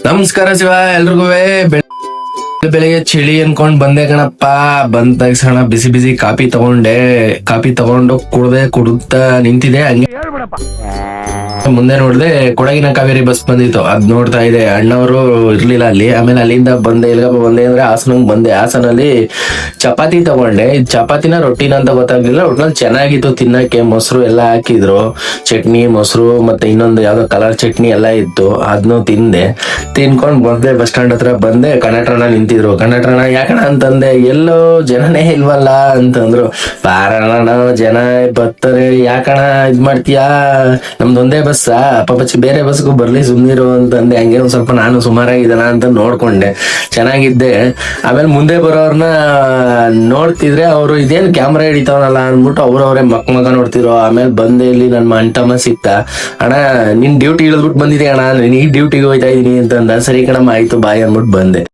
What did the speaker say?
ನಮಸ್ಕಾರ ಶಿವ ಎಲ್ರಿಗೂ ಬೆಳಿಗ್ಗೆ ಚಳಿ ಅನ್ಕೊಂಡ್ ಬಂದೆ ಕಣಪ್ಪ. ಬಂದ ತಕ್ಷಣ ಬಿಸಿ ಬಿಸಿ ಕಾಫಿ ತಗೊಂಡು ಕುಡುತ್ತಾ ನಿಂತಿದೆ. ಹಂಗೆ ಮುಂದೆ ನೋಡ್ದೆ ಕೊಡಗಿನ ಕಾವೇರಿ ಬಸ್ ಬಂದಿತ್ತು. ಅದ್ ನೋಡ್ತಾ ಇದೆ. ಅಣ್ಣವರು ಇರ್ಲಿಲ್ಲ ಅಲ್ಲಿ. ಆಮೇಲೆ ಅಲ್ಲಿಂದ ಬಂದೆ. ಎಲ್ಗಪ್ಪ ಬಂದೆ ಅಂದ್ರೆ ಹಾಸನಂಗ್ ಬಂದೆ. ಹಾಸನಲ್ಲಿ ಚಪಾತಿ ತಗೊಂಡೆ. ಚಪಾತಿನ ರೊಟ್ಟಿನ ಅಂತ ಗೊತ್ತಾಗ್ಲಿಲ್ಲ. ಒಟ್ನಲ್ಲಿ ಚೆನ್ನಾಗಿತ್ತು ತಿನ್ನಕ್ಕೆ. ಮೊಸರು ಎಲ್ಲ ಹಾಕಿದ್ರು, ಚಟ್ನಿ, ಮೊಸರು, ಮತ್ತೆ ಇನ್ನೊಂದು ಯಾವ್ದೋ ಕಲರ್ ಚಟ್ನಿ ಎಲ್ಲ ಇತ್ತು. ಅದನ್ನು ತಿನ್ಕೊಂಡ್ ಬಂದೆ. ಬಸ್ ಸ್ಟ್ಯಾಂಡ್ ಹತ್ರ ಬಂದೆ. ಕಂಡಕ್ಟರ್ನ ನಿಂತಿದ್ರು. ಕಂಡಕ್ಟರ್ನ ಯಾಕಣ ಅಂತಂದೆ. ಎಲ್ಲೋ ಜನನೇ ಇಲ್ವಲ್ಲ ಅಂತಂದ್ರು. ಬಾರಣ ಜನ ಬರ್ತಾರೆ, ಯಾಕಣ ಇದ್ ಮಾಡ್ತೀಯಾ, ನಮ್ದೊಂದೇ ಬಸ್ಸಾ, ಪಾಪಚ್ಚಿ ಬೇರೆ ಬಸ್ಗೂ ಬರ್ಲಿ ಸುಮ್ನಿರು ಅಂತಂದೆ. ಹಂಗೆ ಒಂದ್ ಸ್ವಲ್ಪ ನಾನು ಸುಮಾರಾಗಿದ್ದಾನ ಅಂತ ನೋಡ್ಕೊಂಡೆ. ಚೆನ್ನಾಗಿದ್ದೆ. ಆಮೇಲೆ ಮುಂದೆ ಬರೋರ್ನ ನೋಡ್ತಿದ್ರೆ ಅವರು ಇದೇನು ಕ್ಯಾಮ್ರಾ ಹಿಡಿತಾವನಲ್ಲ ಅಂದ್ಬಿಟ್ಟು ಅವ್ರವ್ರೆ ಮಕ್ಕ ನೋಡ್ತಿರೋ. ಆಮೇಲೆ ಬಂದೆ. ಇಲ್ಲಿ ನನ್ನ ಅಣ್ತಮ್ಮ ಸಿಕ್ತ. ಅಣ್ಣ ನಿನ್ ಡ್ಯೂಟಿ ಇಳಿದ್ಬಿಟ್ಟು ಬಂದಿದೆ ಅಣ್ಣ, ನೀನ್ ಈ ಡ್ಯೂಟಿಗೆ ಹೋಯ್ತಾ ಇದೀನಿ ಅಂತಂದ. ಸರಿ ಕಣಮ್ಮ ಆಯ್ತು ಬಾಯ್ ಅಂದ್ಬಿಟ್ಟು ಬಂದೆ.